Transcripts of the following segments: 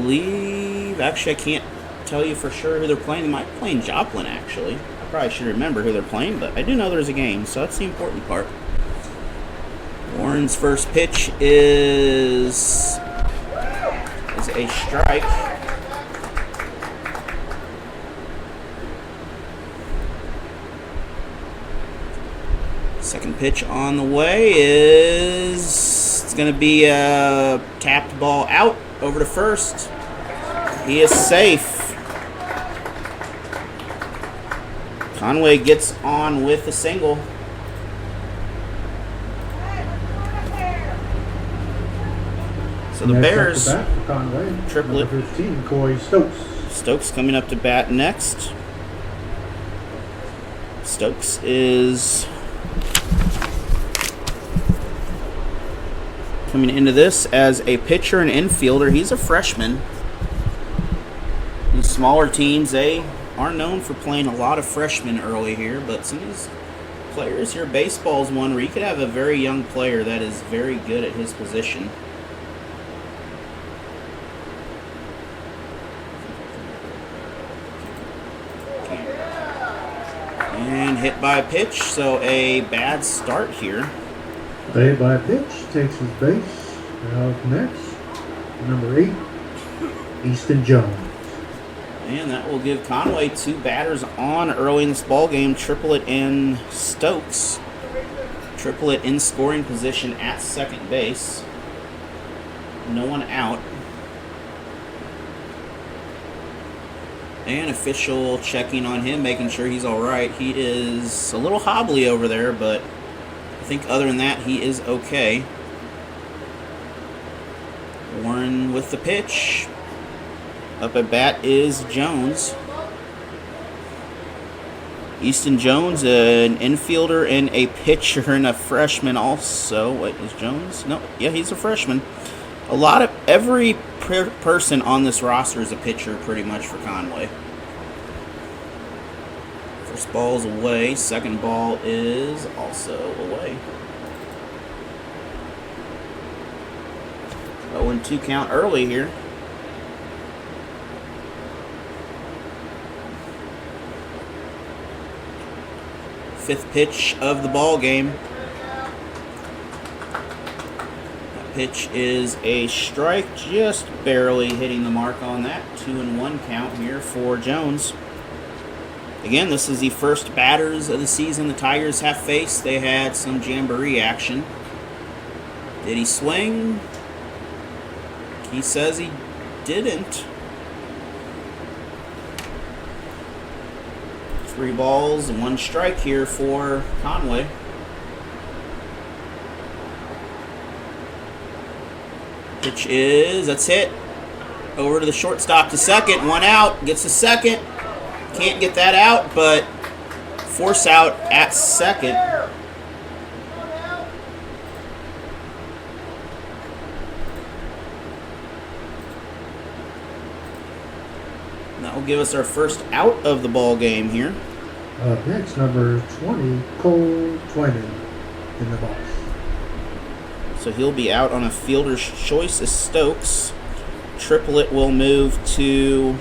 believe, actually, I can't tell you for sure who they're playing. They might be playing Joplin, actually. I probably should remember who they're playing, but I do know there's a game, so that's the important part. Warren's first pitch is a strike. Second pitch on the way is, it's going to be a tapped ball out over to first. He is safe. Conway gets on with a single. So the Bears triplet. 15, Corey Stokes. Stokes coming up to bat next. Stokes is coming into this as a pitcher and infielder. He's a freshman. These smaller teams, they are known for playing a lot of freshmen early here, but some of these players here, baseball's one where you could have a very young player that is very good at his position. And hit by a pitch, so a bad start here. Hit by a pitch, takes his base. Out next, number 8, Easton Jones. And that will give Conway 2 batters on early in this ball game. Triplet and Stokes. Triplet in scoring position at second base. No one out. And official checking on him, making sure he's all right. He is a little hobbly over there, but I think other than that, he is okay. Warren with the pitch. Up at bat is Jones. Easton Jones, an infielder and a pitcher and a freshman also. Wait, is Jones? No, yeah, he's a freshman. Every person on this roster is a pitcher pretty much for Conway. First ball is away. Second ball is also away. 0-2 count early here. Fifth pitch of the ball game. Pitch is a strike, just barely hitting the mark on that. 2-1 count here for Jones. Again, this is the first batters of the season the Tigers have faced. They had some jamboree action. Did he swing? He says he didn't. 3 balls and 1 strike here for Conway. Pitch is, that's hit. Over to the shortstop to second. 1 out. Gets the second. Can't get that out, but force out at second. That will give us our first out of the ball game here. Next, number 20, Cole Twyman in the box. So he'll be out on a fielder's choice as Stokes. Triplet will move to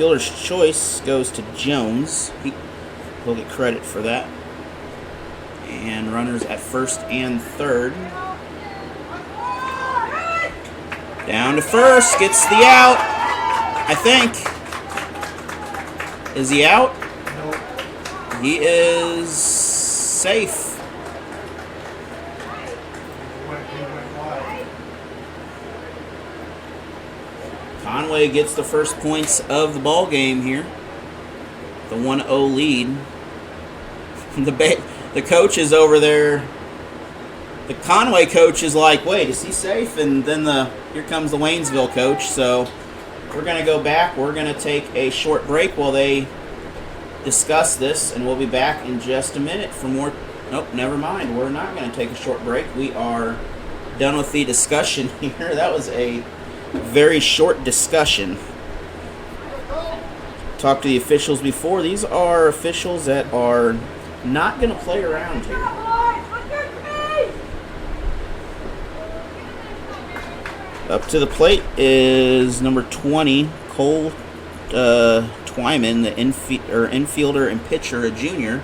fielder's choice goes to Jones. He'll get credit for that. And runners at first and third. Down to first, gets the out, I think. Is he out? No. He is safe. Conway gets the first points of the ball game here. The 1-0 lead. The coach is over there. The Conway coach is like, wait, is he safe? And then here comes the Waynesville coach. So we're going to go back. We're going to take a short break while they discuss this, and we'll be back in just a minute for more. Nope, never mind. We're not going to take a short break. We are done with the discussion here. That was a very short discussion. Talked to the officials before. These are officials that are not going to play around here. Up to the plate is number 20, Cole Twyman, the infielder and pitcher, a junior.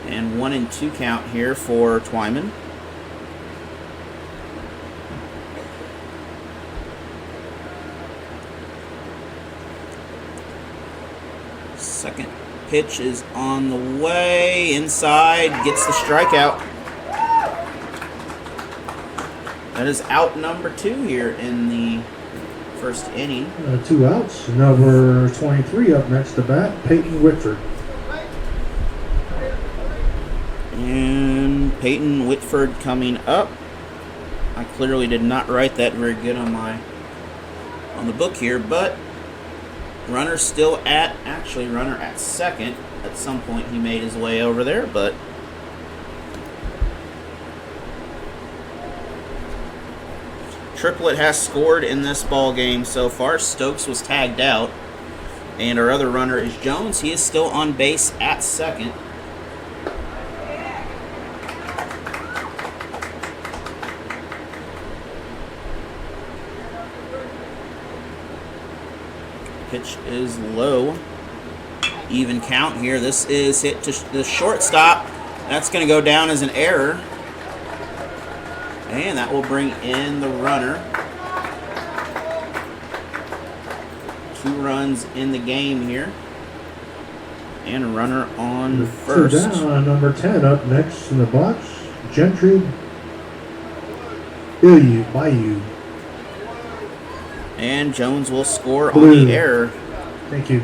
And 1-2 count here for Twyman. Second pitch is on the way, inside, gets the strikeout. That is out number 2 here in the first inning. 2 outs. Number 23 up next to bat, Peyton Whitford. And Peyton Whitford coming up. I clearly did not write that very good on the book here, but runner at second. At some point he made his way over there, but Triplett has scored in this ball game so far. Stokes was tagged out, and our other runner is Jones. He is still on base at second. Pitch is low. Even count here. This is hit to the shortstop. That's going to go down as an error. And that will bring in the runner. 2 runs in the game here. And a runner on first. 2 down, number 10 up next in the box, Gentry Bayou. And Jones will score on the error. Thank you.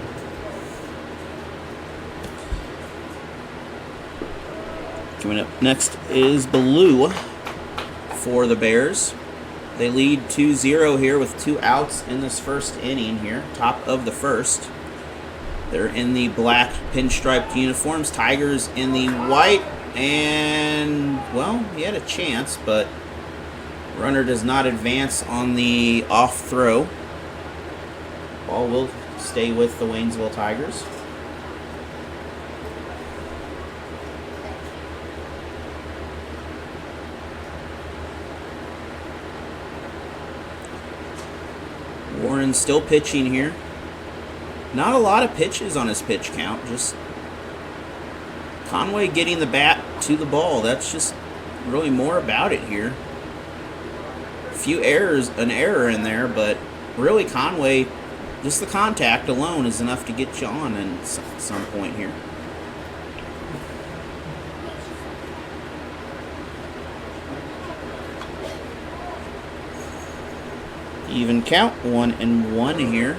Coming up next is Blue for the Bears. They lead 2-0 here with 2 outs in this first inning here, top of the first. They're in the black pinstriped uniforms, Tigers in the white, and, well, he had a chance, but runner does not advance on the off throw. Ball will stay with the Waynesville Tigers. Warren still pitching here. Not a lot of pitches on his pitch count, just Conway getting the bat to the ball. That's just really more about it here. An error in there, but really Conway, just the contact alone is enough to get you on at some point here. Even count, 1-1 here.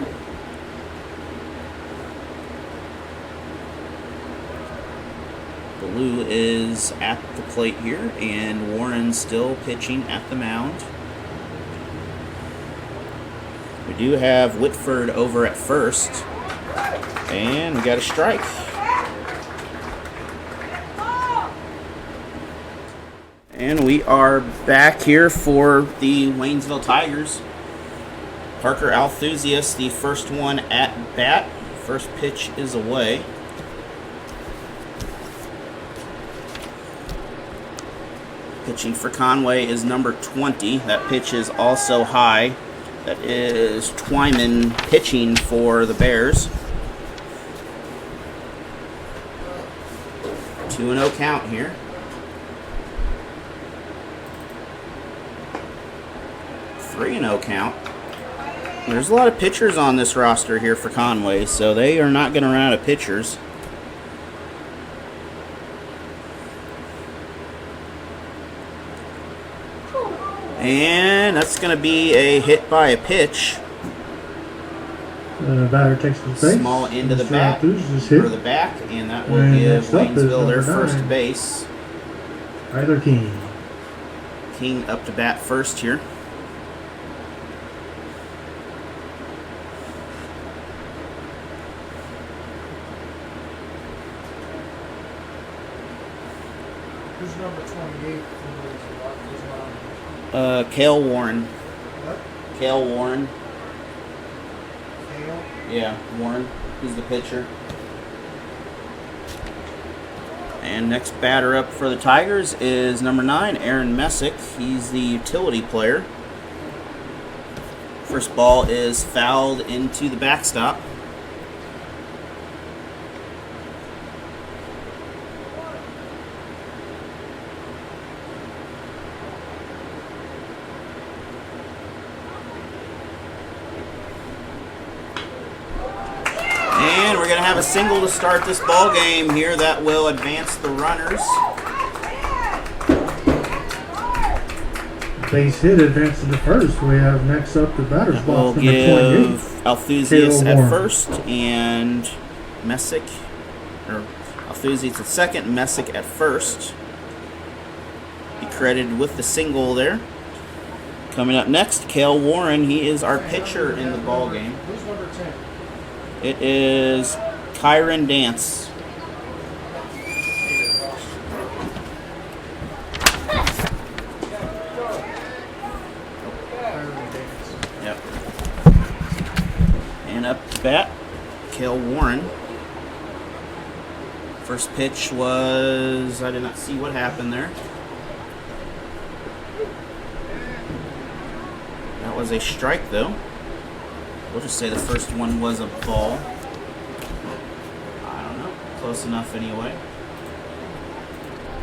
Blue is at the plate here, and Warren still pitching at the mound. We do have Whitford over at first, and we got a strike. And we are back here for the Waynesville Tigers. Parker Althusius, the first one at bat. First pitch is away. Pitching for Conway is number 20. That pitch is also high. That is Twyman pitching for the Bears. 2-0 count here. Three 3-0 count. There's a lot of pitchers on this roster here for Conway, so they are not going to run out of pitchers. And that's going to be a hit by a pitch. Batter takes the base. Small end of the bat, or the back, and that will give Waynesville their first base. Tyler King. King up to bat first here. Who's number 28? Cale Warren. What? Cale Warren. Yeah, Warren. He's the pitcher. And next batter up for the Tigers is number 9, Aaron Messick. He's the utility player. First ball is fouled into the backstop. And we're going to have a single to start this ball game here that will advance the runners. Base hit advances to first. We have next up the batter's We'll box, number give 28. Althusius at Warren. first and Messick, or Althusius at second, Messick at first. Be credited with the single there. Coming up next, Cale Warren. He is our pitcher in the ball game. Who's number 10? It is Kyron Dance. Yep. And up to bat, Cale Warren. First pitch was, I did not see what happened there. That was a strike though. We'll just say the first one was a ball. I don't know. Close enough anyway.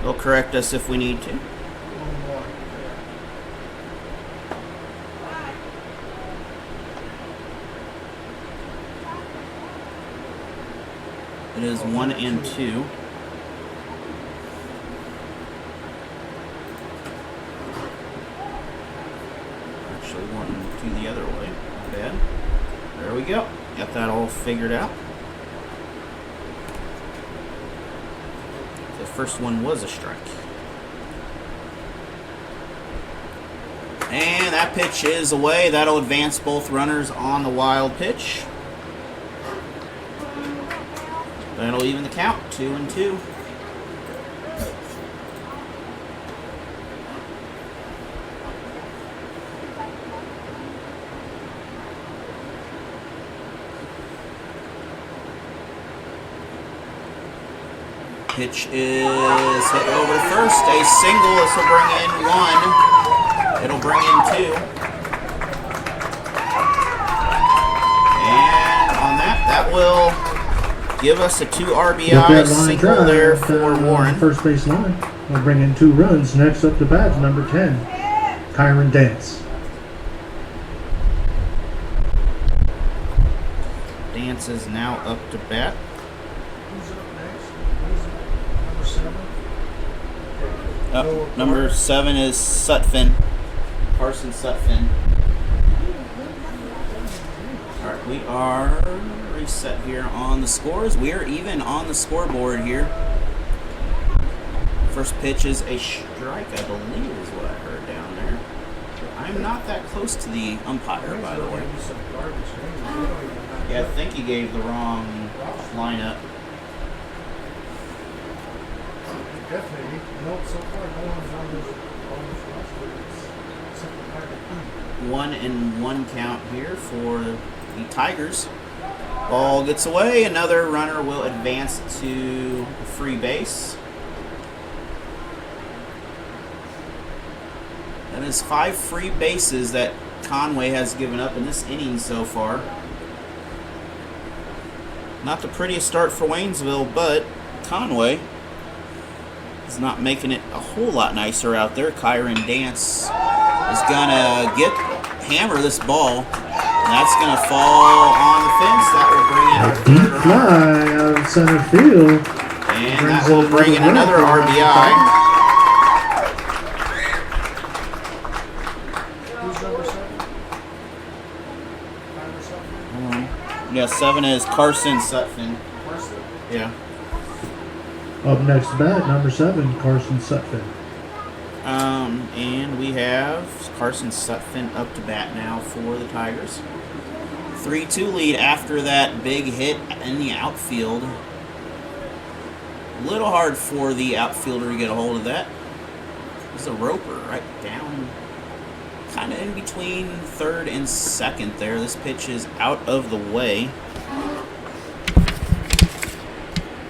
They'll correct us if we need to. It is 1 and 2. Actually, 1 and 2 the other way. Not bad. There we go. Got that all figured out. The first one was a strike. And that pitch is away. That'll advance both runners on the wild pitch. That'll even the count, 2 and 2. Pitch is hit over to first. A single. This will bring in 1. It'll bring in 2. And on that will give us a 2 RBI single there for Warren. First base line. We'll bring in 2 runs. Next up the bat, number 10, Kyron Dance. Dance is now up to bat. Who's up next? Who's number 7? Number 7 is Sutphin. Carson Sutphin. Alright, we are reset here on the scores. We are even on the scoreboard here. First pitch is a strike, I believe is what I heard down there. I'm not that close to the umpire, by the way. Yeah, I think he gave the wrong lineup. Definitely. No, so far no one's on this roster. 1 and 1 count here for the Tigers. Ball gets away. Another runner will advance to free base. That is 5 free bases that Conway has given up in this inning so far. Not the prettiest start for Waynesville, but Conway is not making it a whole lot nicer out there. Kyron Dance is gonna hammer this ball. And that's going to fall on the fence. That will bring in a deep fly out of center field. And that will bring in another RBI. Who's number 7? Yeah, 7 is Carson Sutphin. Yeah. Up next bat, number 7, Carson Sutphin. And we have Carson Sutphin up to bat now for the Tigers. 3-2 lead after that big hit in the outfield. A little hard for the outfielder to get a hold of that. It's a roper right down, kind of in between third and second there. This pitch is out of the way.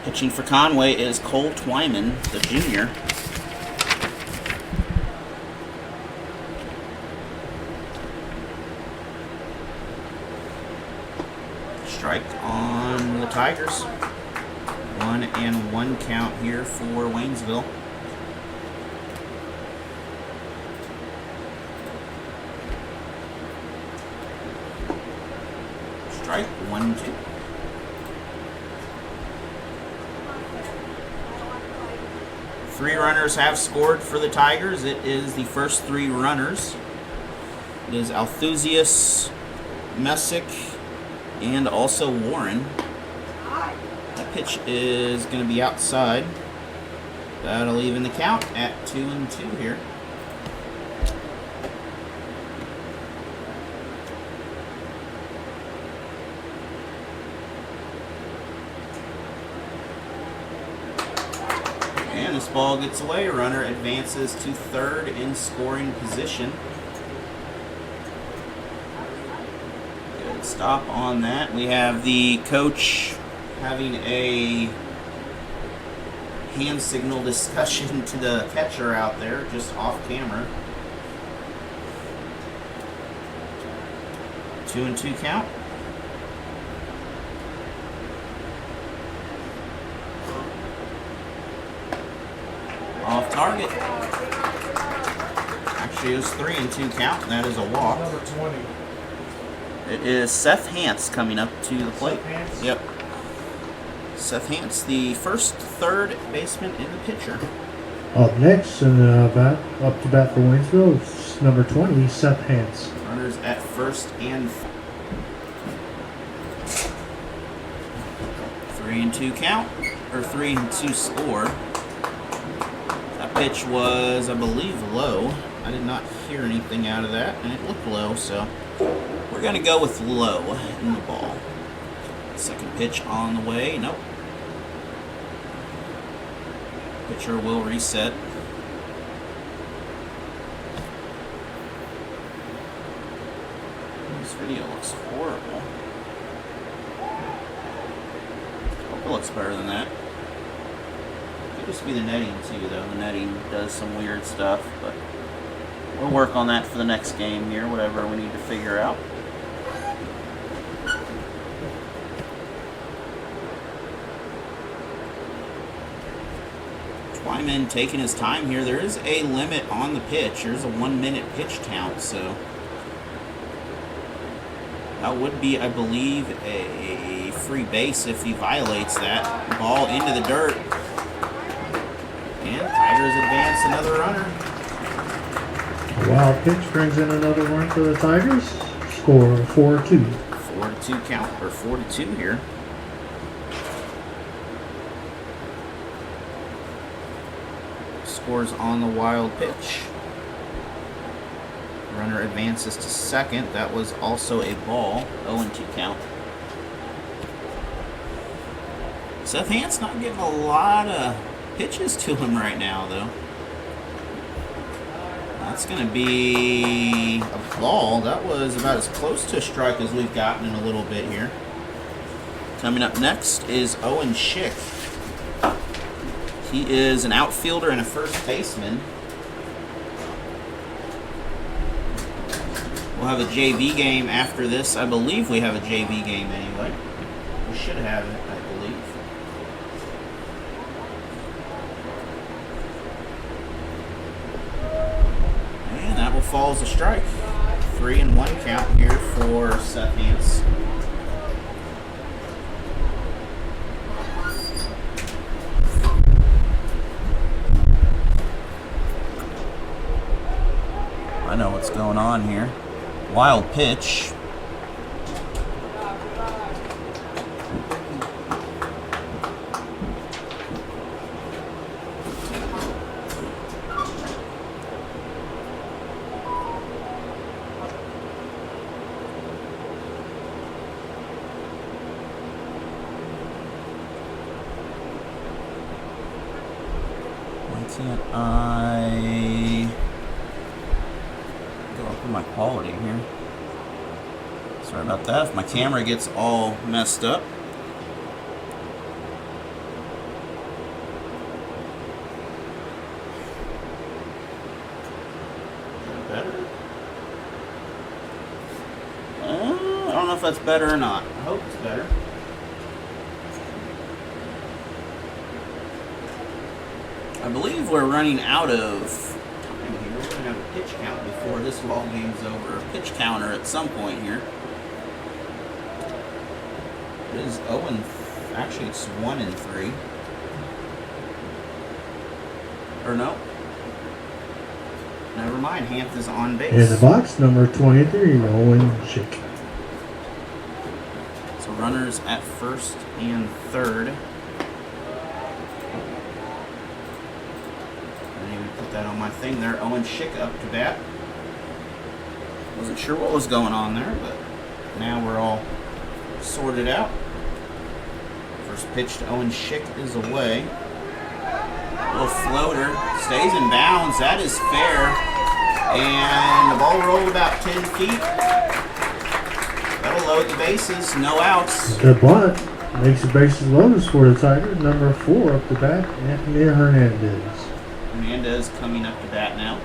Pitching for Conway is Cole Twyman, the junior. Strike on the Tigers. 1-1 count here for Waynesville. Strike 1-2. Three runners have scored for the Tigers. It is the first three runners. It is Althusius, Messick, and also Warren. That pitch is going to be outside. That'll even the count at 2-2 here. And this ball gets away. Runner advances to third in scoring position. Good stop on that. We have the coach having a hand signal discussion to the catcher out there, just off camera. 2-2 count. Off target. Actually, it was 3-2 count, and that is a walk. Number 20. It is Seth Hance coming up to the plate. Seth Hance? Yep. Seth Hance, the first third baseman in the pitcher. Up next, and up to bat for Waynesville, is number 20, Seth Hance. Runners at first and 3-2 count, or 3-2 score. That pitch was, I believe, low. I did not hear anything out of that, and it looked low, so we're going to go with low in the ball. Second pitch on the way. Nope. Pitcher will reset. This video looks horrible. Hope it looks better than that. Could just be the netting too, though. The netting does some weird stuff, but we'll work on that for the next game here, whatever we need to figure out. Twyman taking his time here. There is a limit on the pitch. There's a 1-minute pitch count, so that would be, I believe, a free base if he violates that. Ball into the dirt. And Tigers advance another runner. A wild pitch brings in another run for the Tigers. Score 4-2. 4-2 count, or 4-2 here. Scores on the wild pitch. Runner advances to second. That was also a ball. 0-2 count. Seth Hance not getting a lot of pitches to him right now, though. That's going to be a ball. That was about as close to a strike as we've gotten in a little bit here. Coming up next is Owen Schick. He is an outfielder and a first baseman. We'll have a JV game after this. I believe we have a JV game anyway. We should have it, I believe. And that will fall as a strike. 3-1 count here for Seth Hance. I know what's going on here. Wild pitch. Why can't I go up for my quality here. Sorry about that if my camera gets all messed up. Better? I don't know if that's better or not. I hope it's better. I believe we're running out of time here. We're going to have a pitch count before this ball game's over. A pitch counter at some point here. It is 0 and actually it's 1 and 3. Or no. Never mind. Hamp is on base. In the box, number 23, Owen Schick. So runners at first and third. That on my thing there. Owen Schick up to bat. Wasn't sure what was going on there, but now we're all sorted out. First pitch to Owen Schick is away. Little floater. Stays in bounds. That is fair. And the ball rolled about 10 feet. That'll load the bases. No outs. Good bunt. Makes the bases loaded for the Tigers. Number 4 up to bat, Anthony Hernandez. Hernandez coming up to bat now.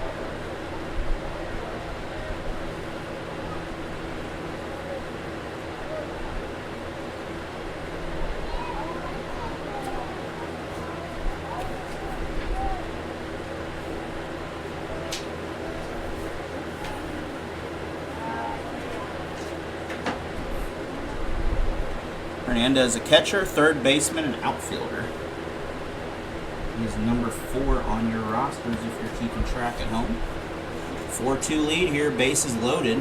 Hernandez a catcher, third baseman, and outfielder. He's number 4 on your rosters if you're keeping track at home. 4-2 lead here, bases loaded.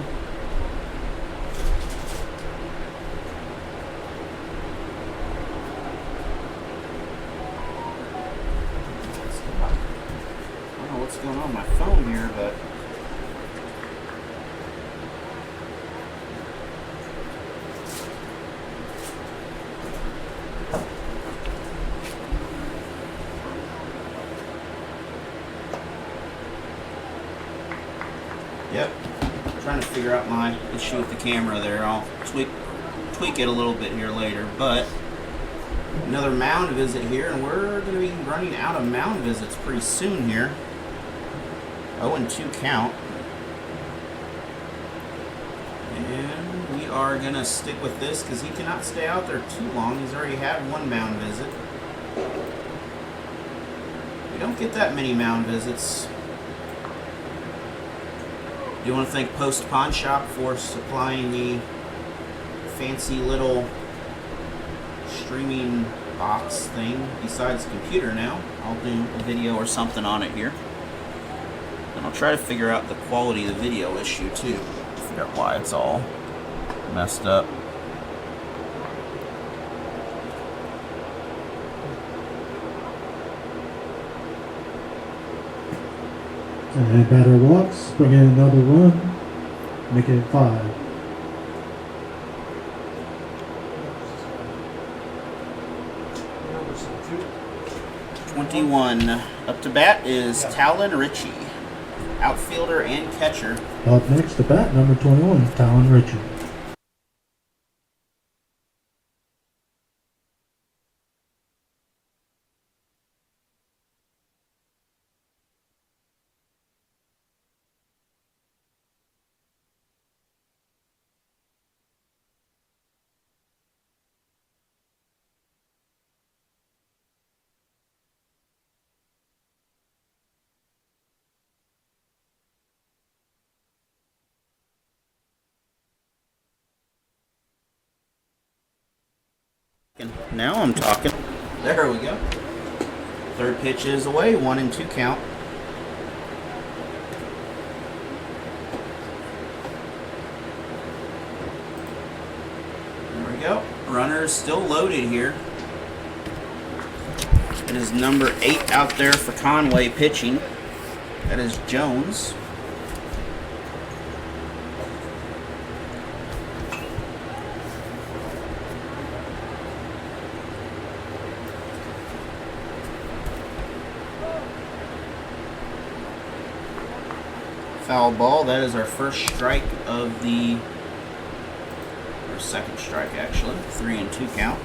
I don't know what's going on with my phone here, but yep, trying to figure out my issue with the camera there. I'll tweak it a little bit here later, but another mound visit here, and we're going to be running out of mound visits pretty soon here. 0-2 count. And we are going to stick with this because he cannot stay out there too long. He's already had 1 mound visit. We don't get that many mound visits. Do you want to thank Post Pawn Shop for supplying the fancy little streaming box thing besides the computer now? I'll do a video or something on it here. And I'll try to figure out the quality of the video issue too. Figure out why it's all messed up. And batter walks, bring in another run, make it 5. Up to bat is Talon Ritchie, outfielder and catcher. Up next to bat, number 21, Talon Ritchie. Now I'm talking. There we go. Third pitch is away, 1-2 count. There we go. Runners still loaded here. It is number 8 out there for Conway pitching. That is Jones. foul ball. That is our first strike of the, or second strike actually, 3-2 count.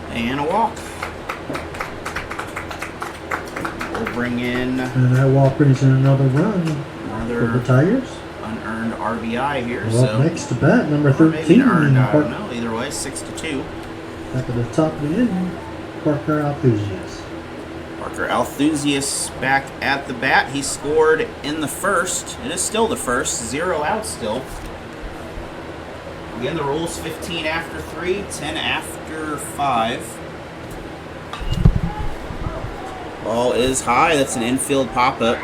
And a walk. We'll bring in, And that walk brings in another run another for the Tigers. unearned RBI here. Well, So next to bat, number 13. maybe earned, I don't know. Either way, 6-2. Back at the top of the inning, Parker Althusias. Parker Althusias back at the bat. He scored in the first. It is still the first. 0 out still. Again, the rules 15 after 3, 10 after 5. Ball is high. That's an infield pop-up.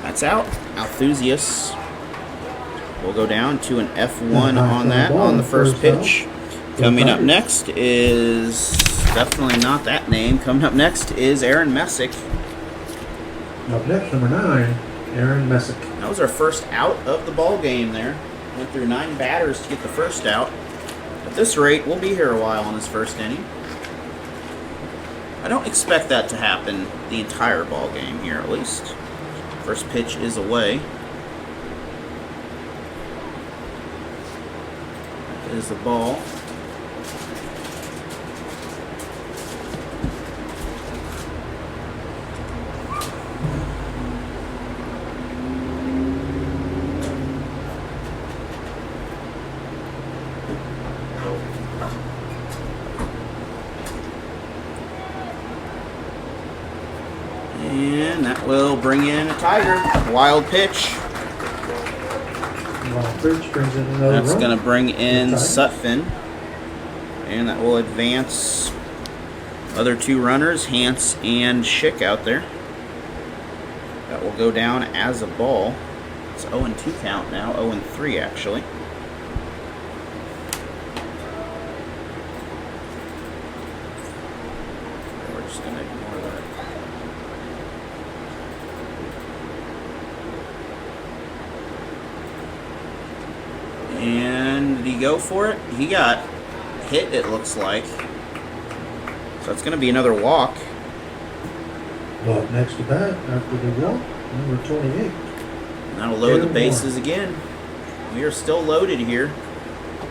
That's out. Althusias will go down to an F1 on that, on the first pitch. Coming up next is definitely not that name. Coming up next is Aaron Messick. Up next, number 9, Aaron Messick. That was our first out of the ball game there. Went through 9 batters to get the first out. At this rate, we'll be here a while in this first inning. I don't expect that to happen the entire ball game here, at least. First pitch is away. That is the ball. And that will bring in a Tiger. Wild pitch. Wild pitch brings in another That's run. going to bring in Tiger. Sutphin. And that will advance other 2 runners, Hance and Schick out there. That will go down as a ball. It's 0-2 count now, 0-3 actually. We're just going to ignore that. And did he go for it? He got hit, it looks like. So it's going to be another walk. Well, next to bat, after the walk, number 28. And that'll load the bases again. We are still loaded here.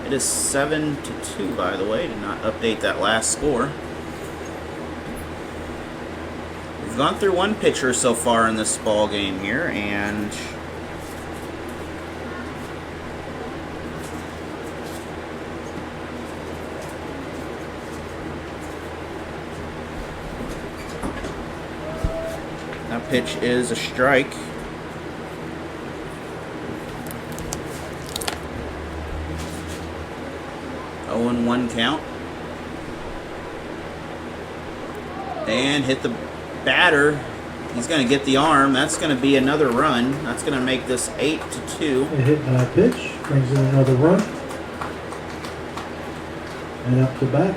It is 7-2, by the way. Did not update that last score. We've gone through 1 pitcher so far in this ball game here, and that pitch is a strike. Oh, and 1 count. And hit the batter. He's going to get the arm. That's going to be another run. That's going to make this 8-2. A hit by pitch brings in another run. And up to bat.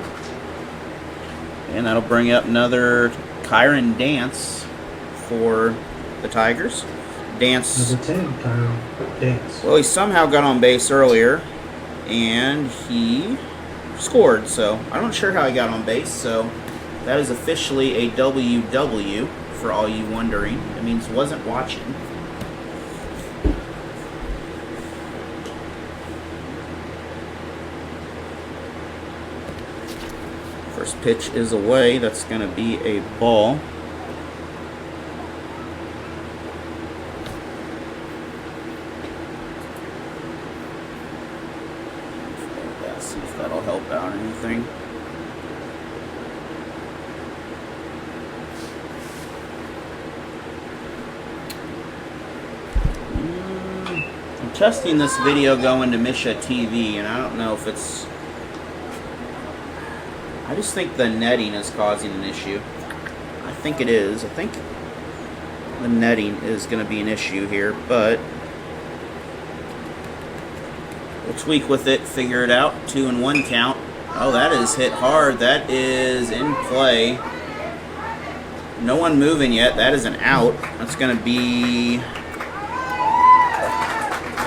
And that'll bring up another Kyron Dance for the Tigers. Dance. Number 10, Kyron Dance. Well, he somehow got on base earlier, and he scored. So I'm not sure how he got on base. So that is officially a WW for all you wondering. It means wasn't watching. First pitch is away. That's going to be a ball. Let's see if that'll help out anything. I'm testing this video going to Misha TV, and I don't know if it's... I just think the netting is causing an issue. I think it is. I think the netting is going to be an issue here, but we'll tweak with it, figure it out. 2-1 count. Oh, that is hit hard. That is in play. No one moving yet. That is an out. That's going to be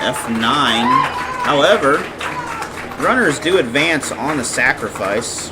F9. However, runners do advance on the sacrifice.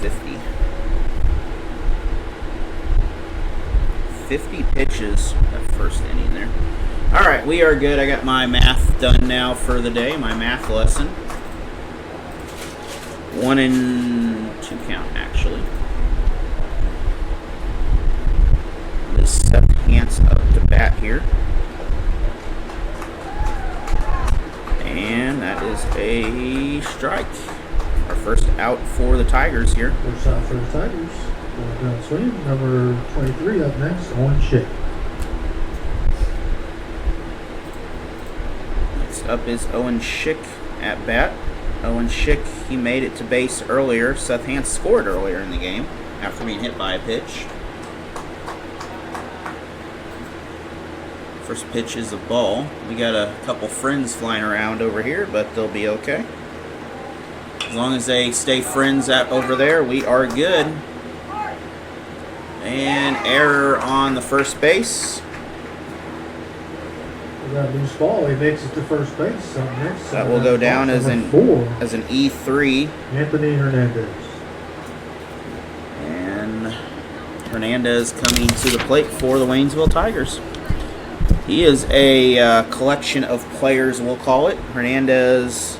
50. 50 pitches that first inning there. All right, we are good. I got my math done now for the day, my math lesson. 1 and 2 count, actually. This Seth Hans up to bat here. And that is a strike. Our first out for the Tigers here. First out for the Tigers. Swing. Number 23 up next, Owen Schick. Next up is Owen Schick at bat. Owen Schick, he made it to base earlier. Seth Hans scored earlier in the game after being hit by a pitch. First pitch is a ball. We got a couple friends flying around over here, but they'll be okay. As long as they stay friends out over there, we are good. And error on the first base. We got a loose ball. He makes it to first base. Up next, that will go down as an 4. As an E3. Anthony Hernandez. And Hernandez coming to the plate for the Waynesville Tigers. He is a collection of players, we'll call it. Hernandez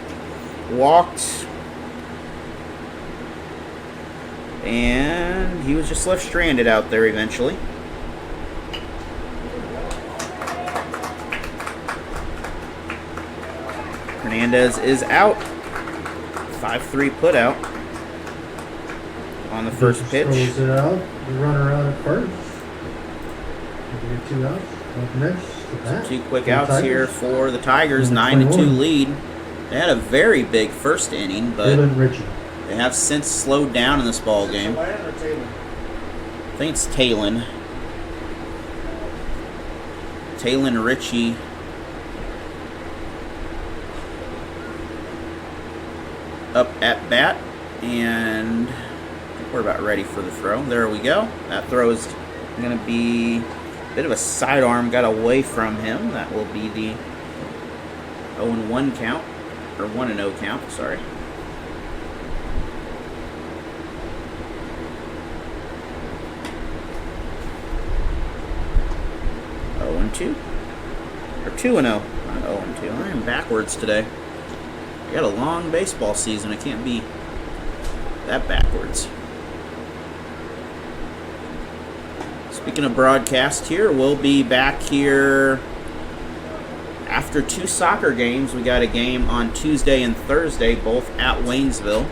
walked. And he was just left stranded out there eventually. Hernandez is out. 5-3 put out on the first pitch. Throws it out. The runner out at first. We get 2 outs. Up next, the bat. 2 quick outs here for the Tigers. 9-2 lead. They had a very big first inning, but they have since slowed down in this ball game. I think it's Talon. Talon Ritchie. Up at bat, and we're about ready for the throw. There we go. That throw is going to be a bit of a sidearm. Got away from him. That will be the 0-1 count, or 1-0 count. Sorry. 0-2 or 2-0, not 0-2. I am backwards today. I got a long baseball season. I can't be that backwards. Speaking of broadcast here, we'll be back here after 2 soccer games. We got a game on Tuesday and Thursday, both at Waynesville.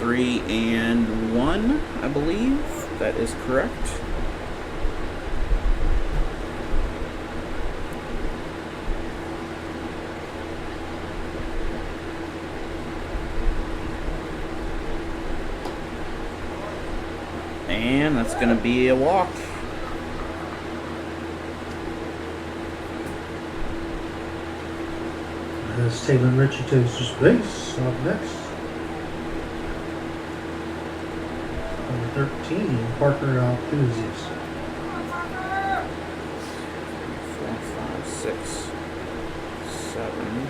Three and 1, I believe. That is correct. And that's going to be a walk. As Talon Ritchie takes his base. Up next, number 13, Parker Altuzius. 4, 5, 6, 7.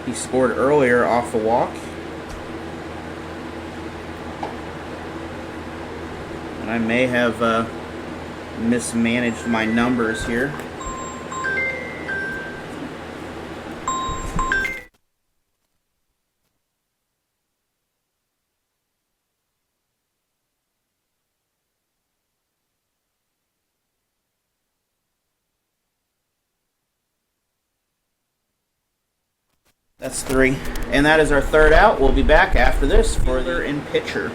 He scored earlier off the walk. And I may have mismanaged my numbers here. That's 3. And that is our third out. We'll be back after this for the in pitcher.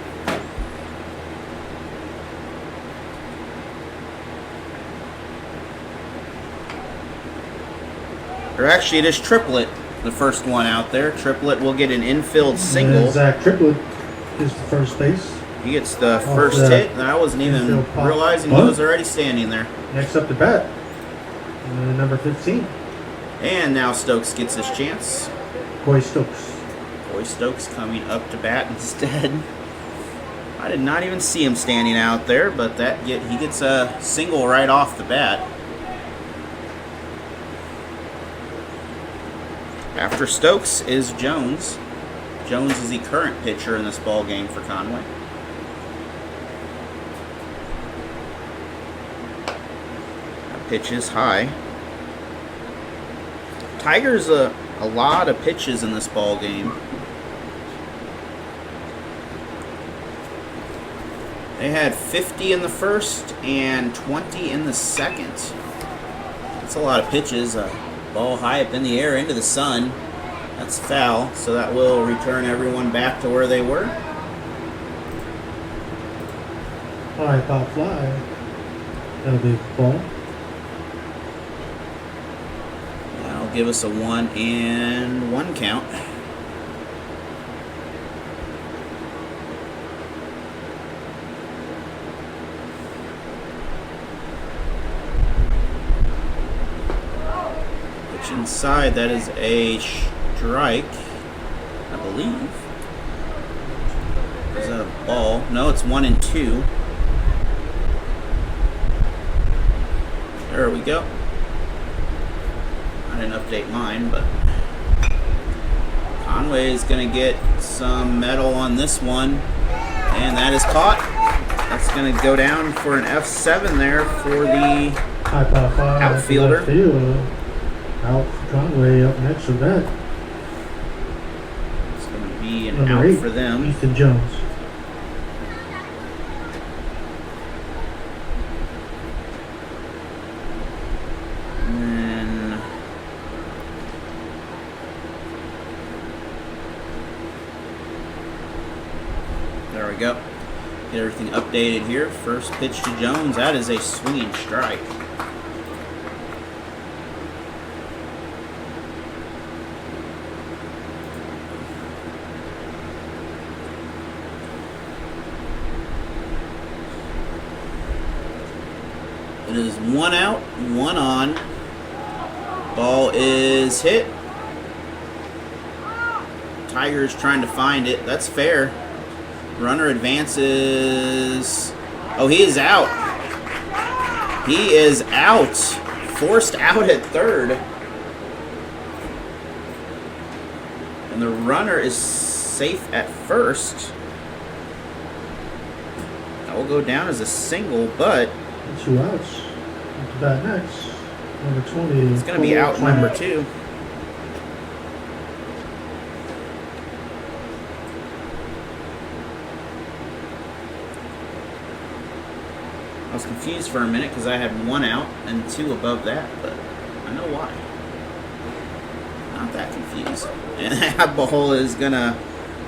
Or actually, it is Triplet, the first one out there. Triplet will get an infield single. Zach Triplet is the first base. He gets the first hit, and I wasn't even realizing he was already standing there. Next up to bat, number 15. And now Stokes gets his chance. Coy Stokes. Coy Stokes coming up to bat instead. I did not even see him standing out there, but he gets a single right off the bat. After Stokes is Jones. Jones is the current pitcher in this ball game for Conway. That pitch is high. Tigers a lot of pitches in this ball game. They had 50 in the first and 20 in the second. That's a lot of pitches. Ball high up in the air into the sun. That's foul, so that will return everyone back to where they were. High pop fly. That'll be a ball. That'll give us a 1-1 count. Inside, that is a strike, I believe. Is that a ball? No, it's 1-2. There we go. I didn't update mine, but Conway is going to get some metal on this one, and that is caught. That's going to go down for an F7 there for the outfielder. Out for Conway up next for that. It's going to be an Number out 8, for them. Easton Jones. And then there we go. Get everything updated here. First pitch to Jones. That is a swinging strike. It is 1 out, 1 on. Ball is hit. Tigers trying to find it. That's fair. Runner advances. Oh, he is out. He is out. Forced out at third. And the runner is safe at first. That will go down as a single, but 2 outs. To bat next. Number 20. it's going to be out number 2. I was confused for a minute because I had 1 out and 2 above that, but I know why. Not that confused. And that ball is going to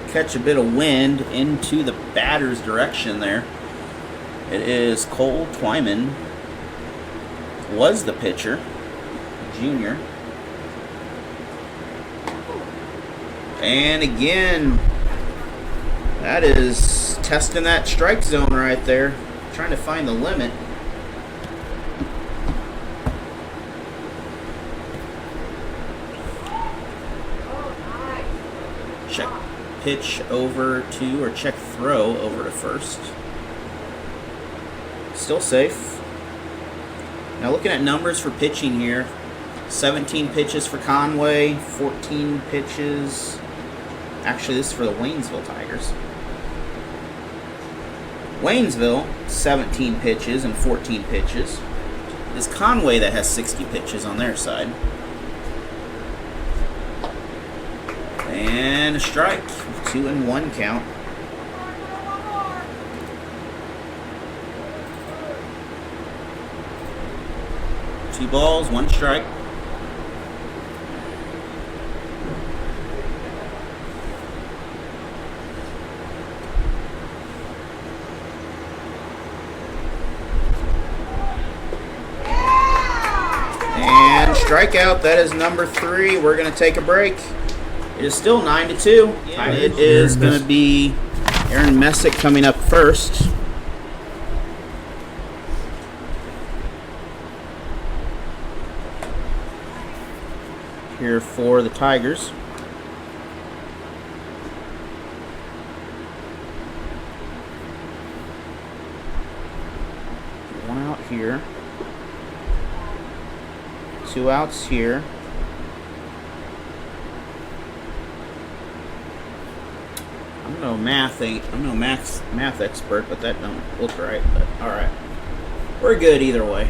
catch a bit of wind into the batter's direction there. It is Cole Twyman, was the pitcher, junior. And again, that is testing that strike zone right there, trying to find the limit. Check pitch over to, or check throw over to first. Still safe. Now looking at numbers for pitching here, 17 pitches for Conway, 14 pitches. Actually, this is for the Waynesville Tigers. Waynesville, 17 pitches and 14 pitches. It is Conway that has 60 pitches on their side. And a strike, 2-1 count. Two balls, 1 strike. And strikeout, that is number 3. We're going to take a break. It is still 9-2. And it is going to be Aaron Messick coming up first. Here for the Tigers. here. 2 outs here. I'm no math expert, but that don't look right. But all right, we're good either way.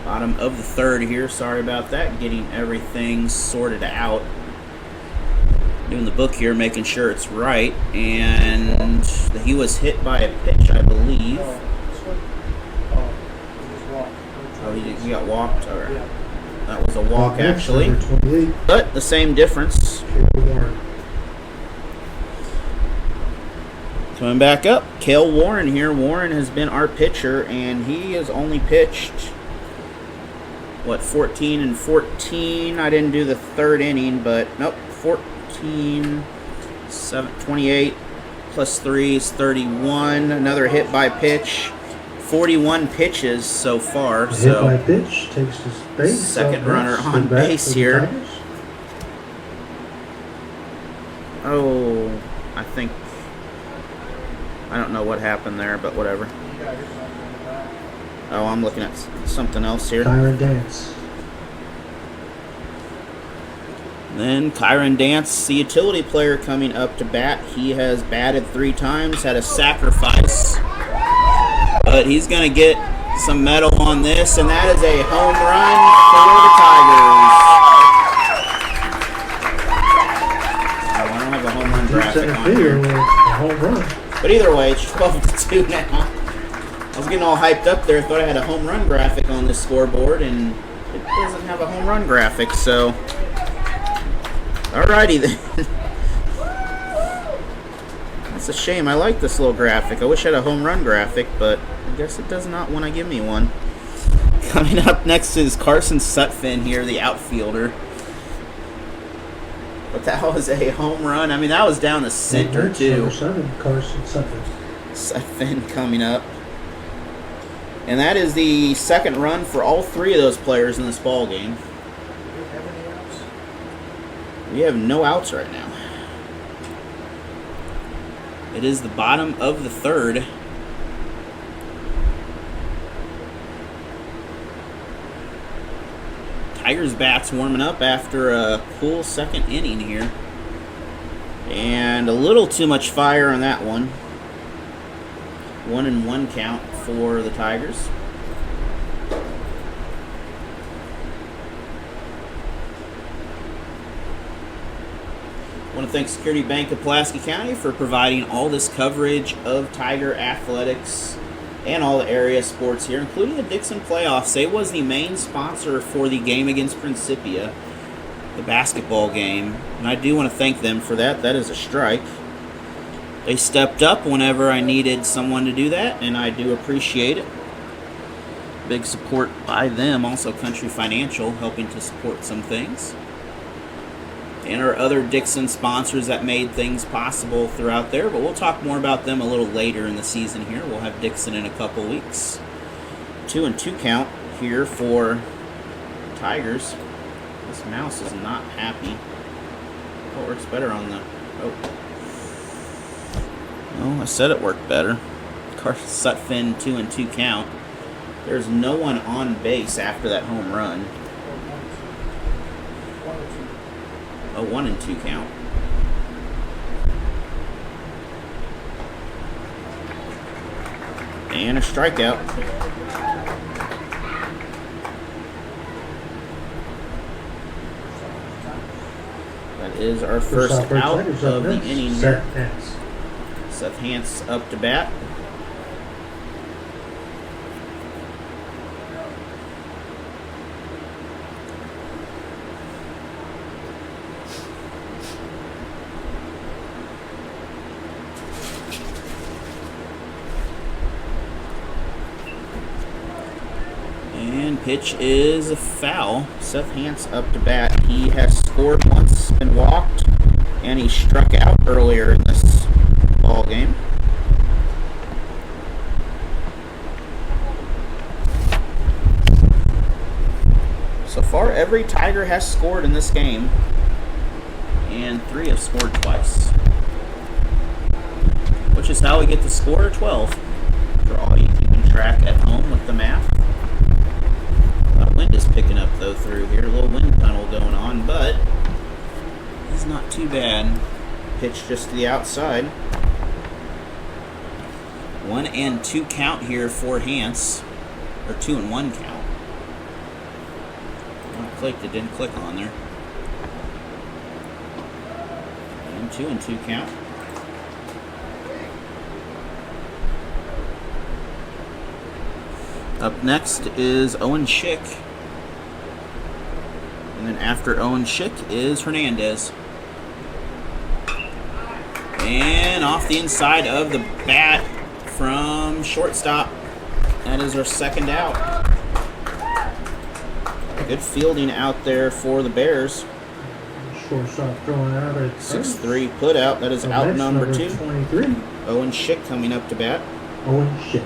Bottom of the third here. Sorry about that. Getting everything sorted out. Doing the book here, making sure it's right. And he was hit by a pitch, I believe. Oh, he got walked. All right. That was a walk, actually. But the same difference. Coming back up, Cale Warren here. Warren has been our pitcher, and he has only pitched, 14 and 14. I didn't do the third inning, but nope, 14, 28 plus 3 is 31. Another hit by pitch. 41 pitches so far. Hit by pitch takes his base. Second runner on base here. Oh, I don't know what happened there, but whatever. Oh, I'm looking at something else here. Kyron Dance. Then Kyron Dance, the utility player, coming up to bat. He has batted 3 times, had a sacrifice. But he's going to get some metal on this, and that is a home run for the Tigers. I don't have a home run graphic on here. Home run. But either way, it's 12-2 now. I was getting all hyped up there. Thought I had a home run graphic on this scoreboard, and it doesn't have a home run graphic, so... Alrighty then. That's a shame. I like this little graphic. I wish I had a home run graphic, but I guess it does not want to give me one. Coming up next is Carson Sutphin here, the outfielder. But that was a home run. I mean, that was down the center, too. Number 7, Carson Sutphin. Sutphin coming up. And that is the second run for all 3 of those players in this ball game. We have no outs right now. It is the bottom of the third. Tigers bats warming up after a cool second inning here. And a little too much fire on that one. 1-1 count for the Tigers. I want to thank Security Bank of Pulaski County for providing all this coverage of Tiger athletics and all the area sports here, including the Dixon playoffs. They was the main sponsor for the game against Principia, the basketball game, and I do want to thank them for that. That is a strike. They stepped up whenever I needed someone to do that, and I do appreciate it. Big support by them. Also Country Financial helping to support some things. And our other Dixon sponsors that made things possible throughout there. But we'll talk more about them a little later in the season here. We'll have Dixon in a couple weeks. 2-2 count here for Tigers. This mouse is not happy. Oh, it works better on the... Oh, I said it worked better. Carson Sutphin, 2-2 count. There's no one on base after that home run. A 1-2 count. And a strikeout. That is our first out of the inning here. Seth Hance up to bat. Pitch is a foul. Seth Hance up to bat. He has scored once, been walked, and he struck out earlier in this ball game. So far, every Tiger has scored in this game, and 3 have scored twice. which is how we get the score of 12. For all you keeping track at home with the math. A lot of wind is picking up though through here. A little wind tunnel going on, but it's not too bad. Pitch just to the outside. 1-2 count here for Hans, or 2-1 count. When it clicked, it didn't click on there. And 2-2 count. Up next is Owen Schick. And then after Owen Schick is Hernandez. And off the inside of the bat from shortstop. That is our second out. Good fielding out there for the Bears. Shortstop throwing out at 6-3 put out. That is out number 2. 23. Owen Schick coming up to bat. Owen Schick.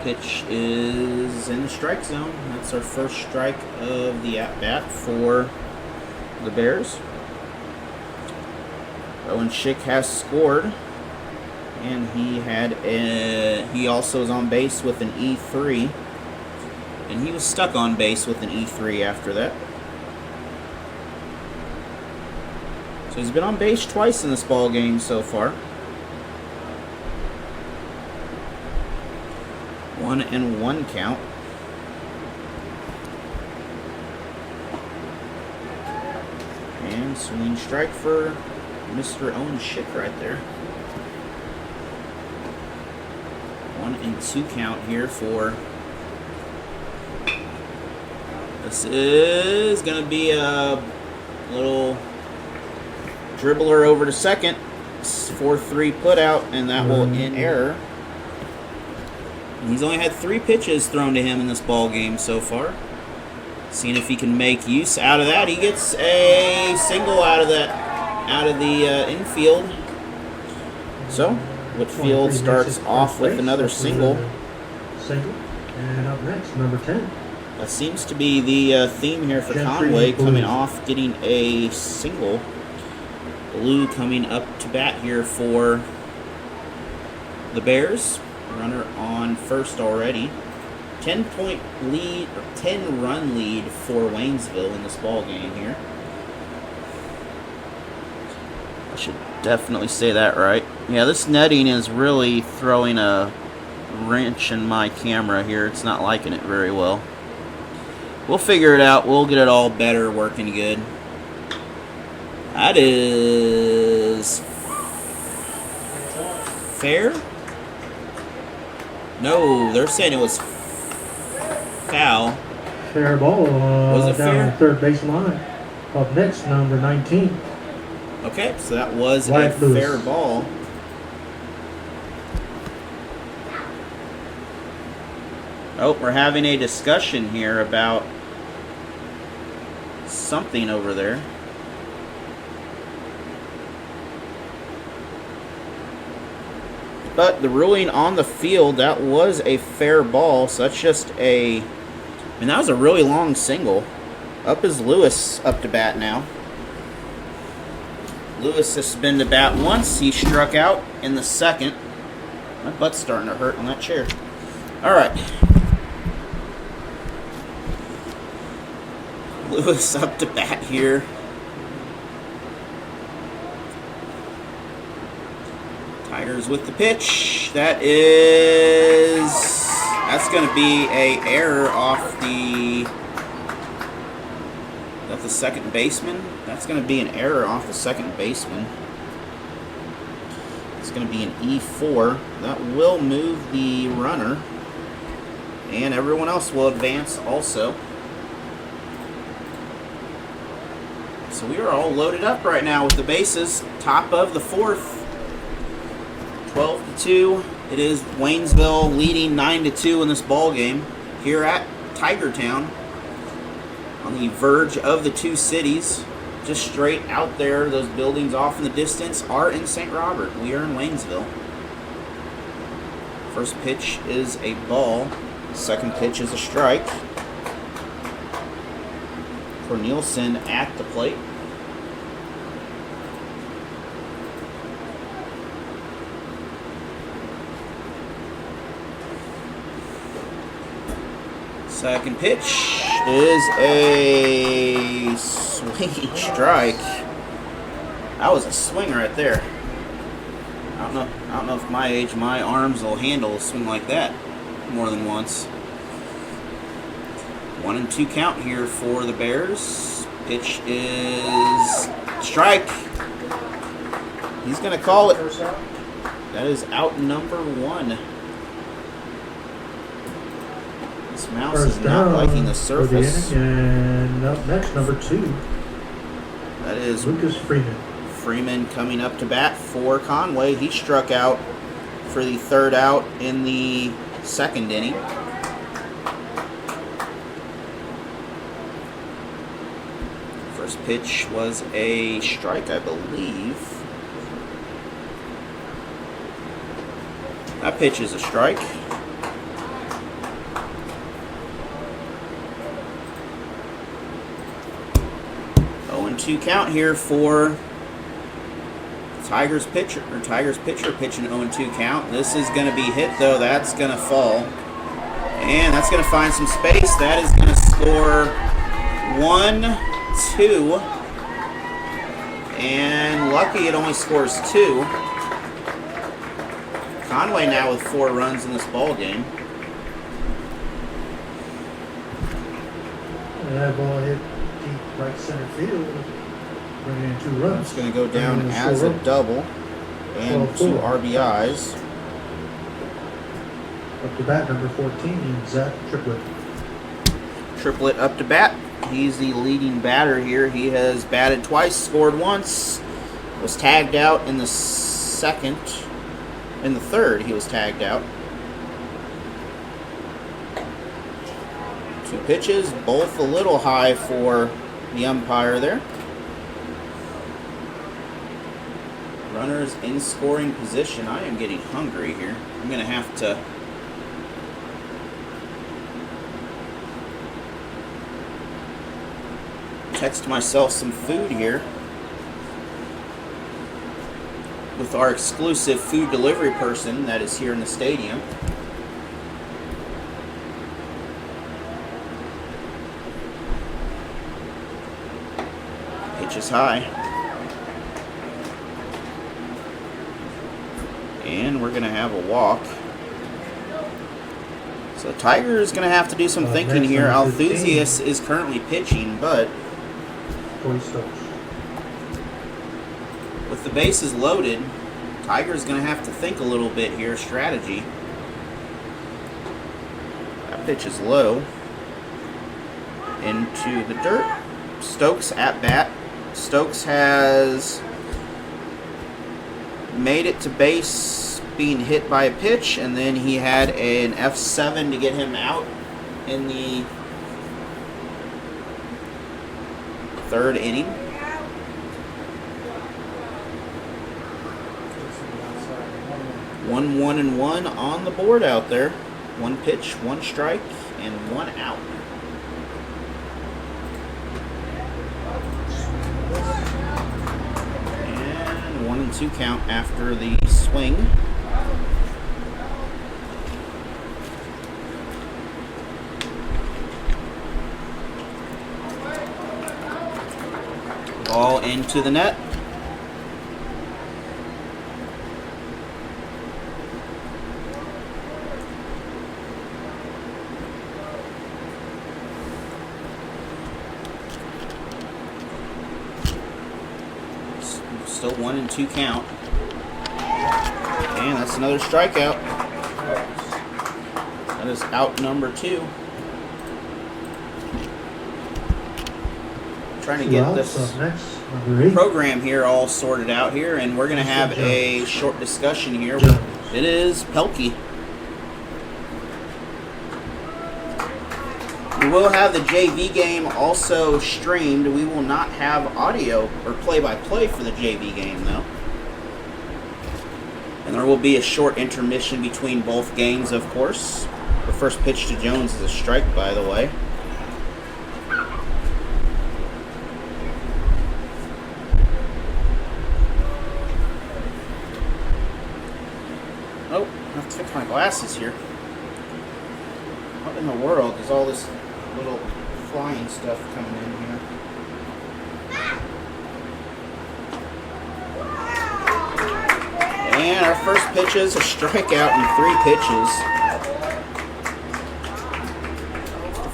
Pitch is in the strike zone. That's our first strike of the at-bat for the Bears. Owen Schick has scored, and he also is on base with an E3, and he was stuck on base with an E3 after that. So he's been on base twice in this ball game so far. 1-1 count. And swing strike for Mr. Owen Schick right there. 1-2 count here for. This is going to be a little dribbler over to second. 4-3 put out, and that will end error. He's only had 3 pitches thrown to him in this ball game so far. Seeing if he can make use out of that. He gets a single out of the infield. So Whitfield starts off with another single. And up next, number 10. That seems to be the theme here for Conway, coming off getting a single. Blue coming up to bat here for the Bears. Runner on first already. 10-point lead, or 10-run lead for Waynesville in this ball game here. I should definitely say that right. Yeah, this netting is really throwing a wrench in my camera here. It's not liking it very well. We'll figure it out. We'll get it all better, working good. That is fair. No, they're saying it was foul. Fair ball. Was it down fair? on third base line. Up next, number 19. Okay, so that was Wyatt a Lewis. fair ball. Oh, we're having a discussion here about something over there. But the ruling on the field, that was a fair ball. So that's just a... I mean, that was a really long single. Up is Lewis up to bat now. Lewis has been to bat once. He struck out in the second. My butt's starting to hurt on that chair. All right. Lewis up to bat here. Tigers with the pitch. That's going to be a error off the second baseman. That's going to be an error off the second baseman. It's going to be an E4. That will move the runner, and everyone else will advance also. So we are all loaded up right now with the bases. Top of the fourth. 12-2. It is Waynesville leading 9-2 in this ball game here at Tigertown. on the verge of the two cities, just straight out there. Those buildings off in the distance are in St. Robert. We are in Waynesville. First pitch is a ball. Second pitch is a strike. Cornelison at the plate. Second pitch is a swinging strike. That was a swing right there. I don't know if my age, my arms will handle a swing like that more than once. 1-2 count here for the Bears. Pitch is strike. He's going to call it. That is out number 1. This mouse is not liking the surface. And up next, number 2. That is Lucas Freeman. Freeman coming up to bat for Conway. He struck out for the 3rd out in the 2nd inning. First pitch was a strike, I believe. That pitch is a strike. Two count here for Tigers pitcher pitching 0-2 count. This is going to be hit though. That's going to fall, and that's going to find some space. That is going to score 1-2, and lucky it only scores 2. Conway now with 4 runs in this ball game. And that ball hit deep right center field. Bringing in 2 runs. It's going to go down as a double and 2 RBIs. Up to bat, number 14, Zach Triplett. Triplett up to bat. He's the leading batter here. He has batted twice, scored once. Was tagged out in the 2nd. In the 3rd, he was tagged out. 2 pitches, both a little high for the umpire there. Runners in scoring position. I am getting hungry here. I'm going to have to text myself some food here with our exclusive food delivery person that is here in the stadium. Pitch is high. And we're going to have a walk. So Tiger is going to have to do some thinking here. Althusius is currently pitching, but with the bases loaded, Tiger is going to have to think a little bit here, strategy. That pitch is low. Into the dirt. Stokes at bat. Stokes has made it to base being hit by a pitch, and then he had an F7 to get him out in the 3rd inning. One 1-1 on the board out there. 1 pitch, 1 strike, and 1 out. And 1-2 count after the swing. Ball into the net. Still 1-2 count. And that's another strikeout. That is out number 2. Trying to get this program here all sorted out here, and we're going to have a short discussion here. It is Pelkey. We will have the JV game also streamed. We will not have audio or play-by-play for the JV game, though. And there will be a short intermission between both games, of course. The first pitch to Jones is a strike, by the way. Oh, I have to fix my glasses here. What in the world is all this little flying stuff coming in here? And our first pitch is a strikeout in 3 pitches.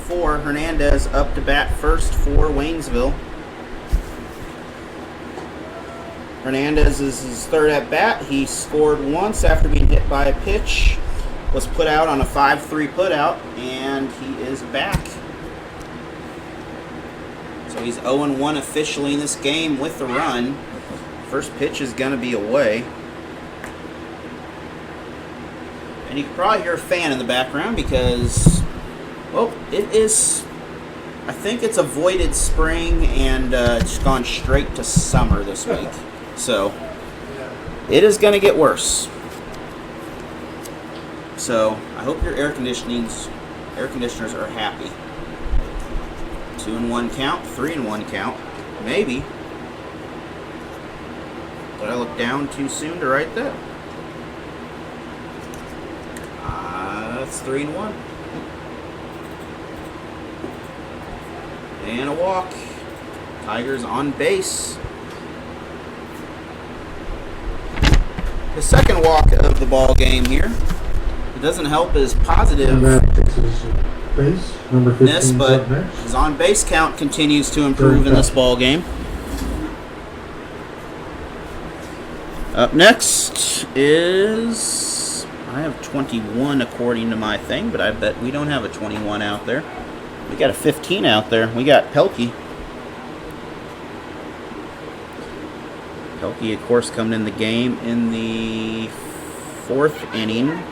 4, Hernandez up to bat first for Waynesville. Hernandez is his 3rd at bat. He scored once after being hit by a pitch. Was put out on a 5-3 putout, and he is back. So he's 0-1 officially in this game with the run. First pitch is going to be away. And you can probably hear a fan in the background because, well, it is, I think it's avoided spring and it's gone straight to summer this week. So it is going to get worse. So I hope your air conditioners are happy. 2-1 count, 3-1 count, maybe. Did I look down too soon to write that? That's 3-1. And a walk. Tigers on base. The second walk of the ball game here. It doesn't help his positive base. Number 15, but his on base count continues to improve in this ball game. Up next is, I have 21 according to my thing, but I bet we don't have a 21 out there. We got a 15 out there. We got Pelkey. Pelkey, of course, coming in the game in the 4th inning.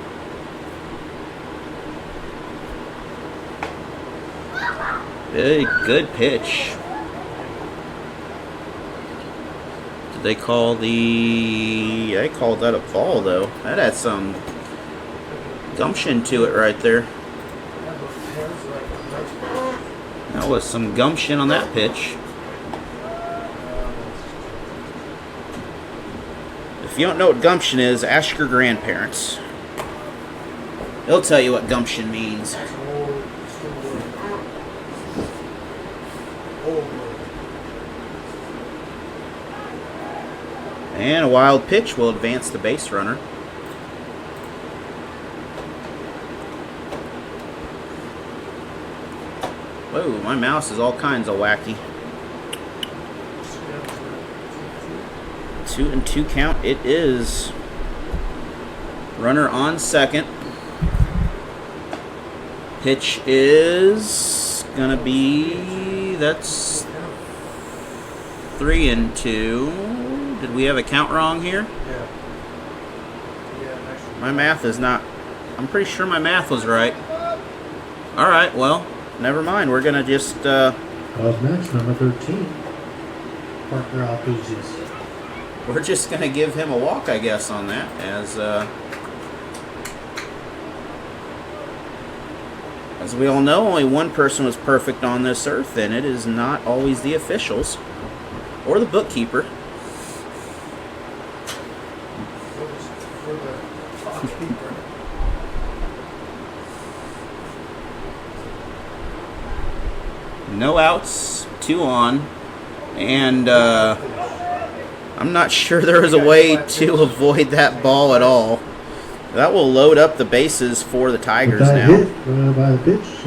Good pitch. Did they call the... I called that a ball, though. That had some gumption to it right there. That was some gumption on that pitch. If you don't know what gumption is, ask your grandparents. They'll tell you what gumption means. And a wild pitch will advance the base runner. Whoa, my mouse is all kinds of wacky. 2-2 count it is. Runner on second. Pitch is gonna be, that's 3-2. Did we have a count wrong here? Yeah. My math is not, I'm pretty sure my math was right. Alright, well, never mind. We're gonna just Up next, number 13. Parker Alpizis. we're just gonna give him a walk, I guess, on that, as we all know, only one person was perfect on this earth, and it is not always the officials or the bookkeeper. No outs, 2 on, and I'm not sure there is a way to avoid that ball at all. That will load up the bases for the Tigers now. Hit by the pitch.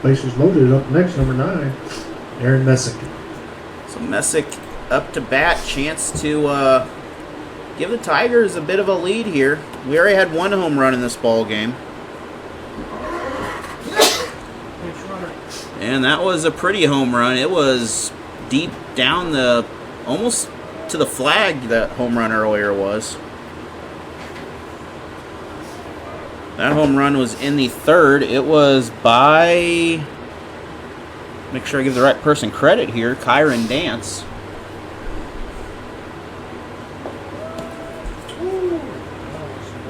Bases loaded. Up next, number 9, Aaron Messick. So Messick up to bat, chance to give the Tigers a bit of a lead here. We already had 1 home run in this ball game. And that was a pretty home run. It was deep down the, almost to the flag, that home run earlier was. That home run was in the 3rd. It was by Make sure I give the right person credit here. Kyron Dance.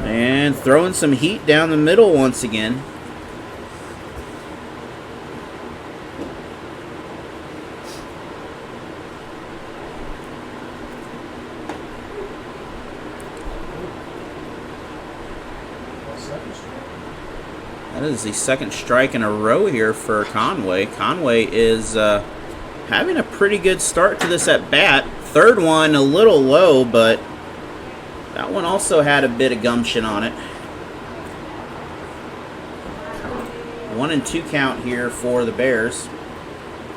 And throwing some heat down the middle once again. That is the second strike in a row here for Conway. Conway is having a pretty good start to this at bat. Third one a little low, but that one also had a bit of gumption on it. 1-2 count here for the Bears.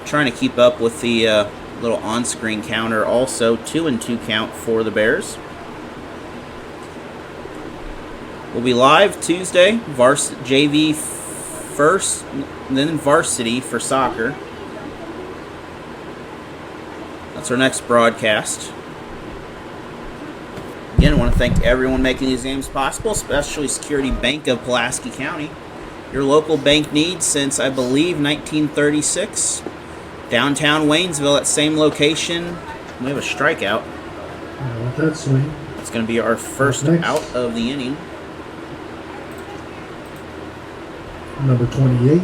Trying to keep up with the little on-screen counter. Also 2-2 count for the Bears. We'll be live Tuesday, JV first, then Varsity for soccer. That's our next broadcast. Again, I want to thank everyone making these games possible, especially Security Bank of Pulaski County. Your local bank needs since, I believe, 1936. Downtown Waynesville at same location. We have a strikeout. With that swing. It's going to be our first out of the inning. Number 28,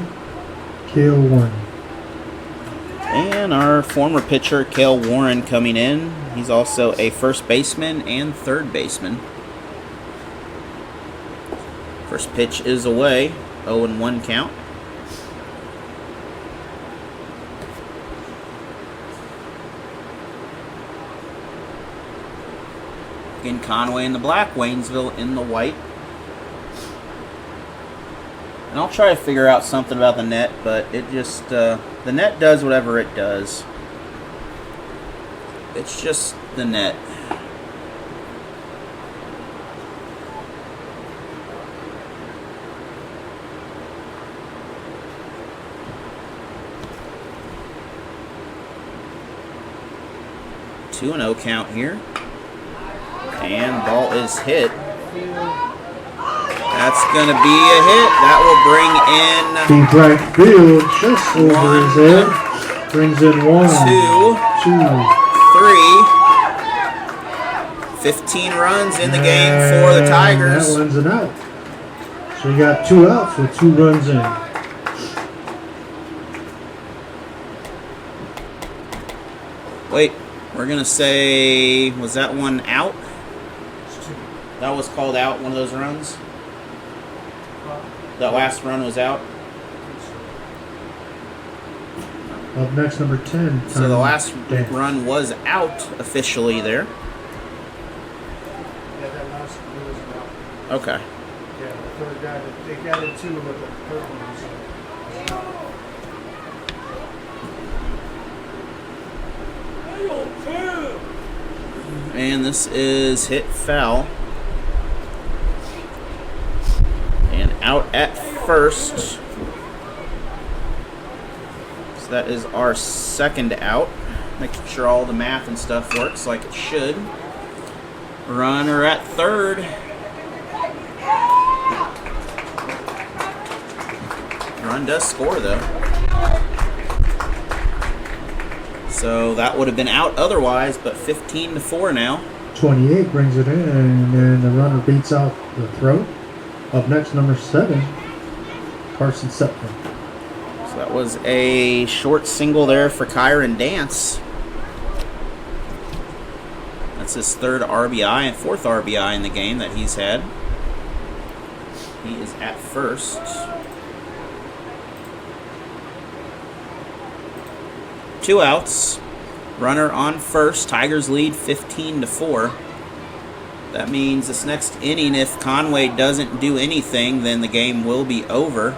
Cale Warren. And our former pitcher, Cale Warren, coming in. He's also a first baseman and third baseman. First pitch is away. 0-1 count. Again, Conway in the black, Waynesville in the white. And I'll try to figure out something about the net, but it just, the net does whatever it does. It's just the net. Two and 0 count here. And ball is hit. That's going to be a hit. That will bring in Deep right field, just over his head. Brings in 1, 2, 3. 15 runs in the game for the Tigers. That one's an out. So you got 2 outs with 2 runs in. Wait, we're going to say, was that one out? That was called out, one of those runs? That last run was out? Up next, number 10. So the last run was out officially there. Yeah, that last one was out. Okay. Yeah, the third guy, they added 2, but the third one was out. And this is hit foul. And out at first. So that is our second out. Making sure all the math and stuff works like it should. Runner at third. Run does score though. So that would have been out otherwise, but 15-4 now. 28 brings it in, and then the runner beats out the throw. Up next, number 7, Carson Septon. So that was a short single there for Kyron Dance. That's his third RBI and fourth RBI in the game that he's had. He is at first. Two outs. Runner on first. Tigers lead 15-4. That means this next inning, if Conway doesn't do anything, then the game will be over.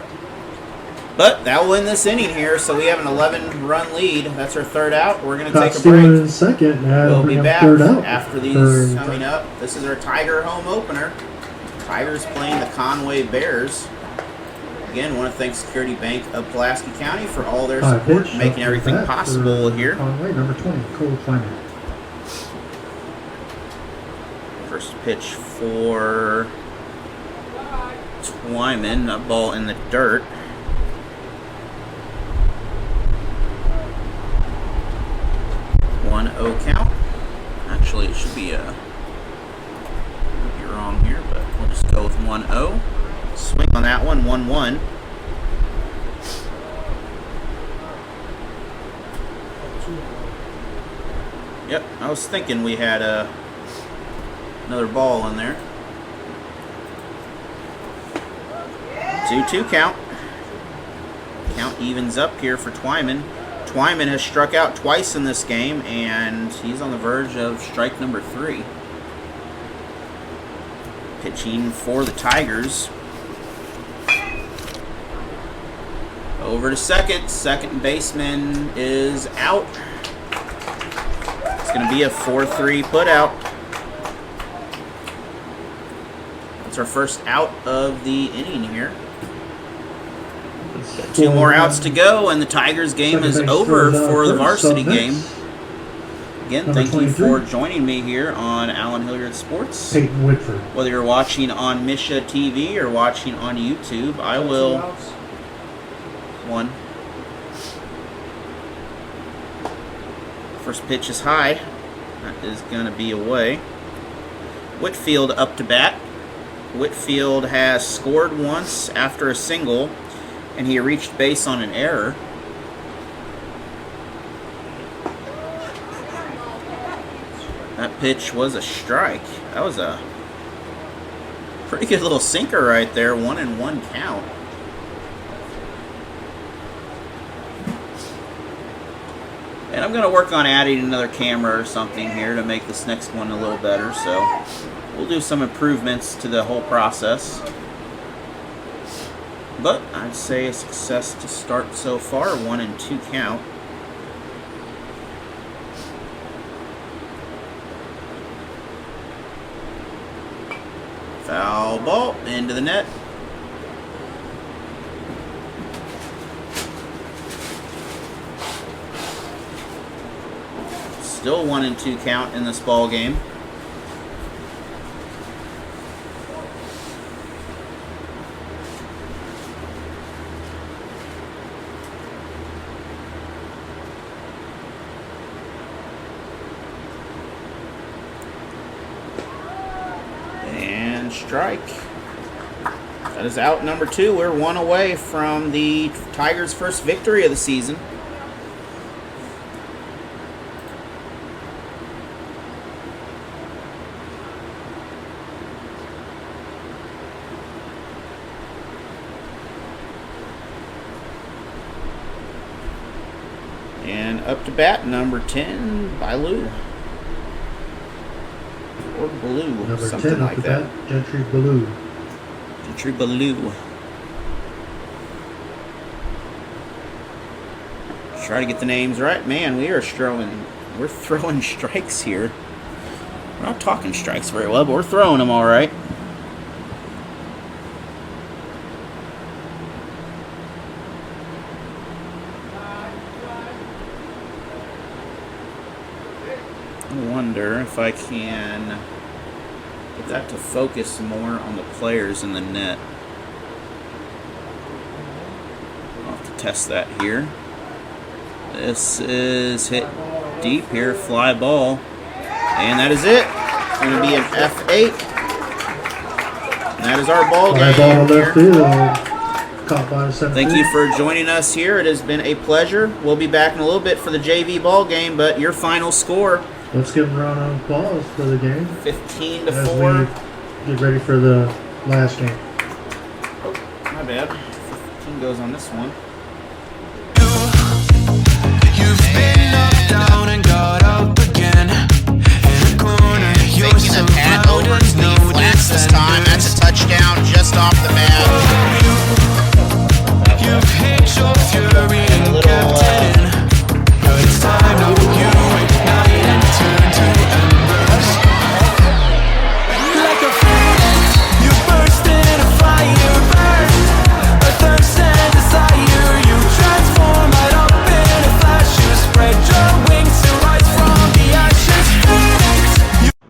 But that will end this inning here, so we have an 11-run lead. That's our third out. We're going to take a break. In second. We'll be back after these coming time. up. This is our Tiger home opener. Tigers playing the Conway Bears. Again, want to thank Security Bank of Pulaski County for all their support, making everything possible here. Conway, number 20, Cole Kleiner. First pitch for Twyman, a ball in the dirt. 1-0 count. Actually, it should be a. You're wrong here, but we'll just go with 1-0. Swing on that one, 1-1. Yep, I was thinking we had another ball in there. 2-2 count. Count evens up here for Twyman. Twyman has struck out twice in this game, and he's on the verge of strike number 3. Pitching for the Tigers. Over to second. Second baseman is out. It's going to be a 4-3 putout. That's our first out of the inning here. Got 2 more outs to go, and the Tigers game is over for the Varsity game. Again, thank you for joining me here on Allen Hilliard Sports. Peyton Whitford. Whether you're watching on MSHSAA TV or watching on YouTube, I will. 1. First pitch is high. That is going to be away. Whitfield up to bat. Whitfield has scored once after a single, and he reached base on an error. That pitch was a strike. That was a pretty good little sinker right there. 1-1 count. And I'm going to work on adding another camera or something here to make this next one a little better. So we'll do some improvements to the whole process. But I'd say a success to start so far. 1-2 count. Foul ball into the net. Still 1-2 count in this ball game. And strike. That is out number 2. We're 1 away from the Tigers' first victory of the season. And up to bat, number 10, by Lou. Or Blue, Number something 10 like up to that. bat, Gentry Ballou. Gentry Ballou. Try to get the names right. Man, we're throwing strikes here. We're not talking strikes very well, but we're throwing them all right. I wonder if I can get that to focus more on the players in the net. I'll have to test that here. This is hit deep here, fly ball. And that is it. It's going to be an F8. And that is our ball game. Fly ball here. left field. Caught by the center Thank field. you for joining us here. It has been a pleasure. We'll be back in a little bit for the JV ball game, but your final score. Let's give a round of applause for the game 15-4. as we get ready for the last game. Oh, my bad. 15 goes on this one.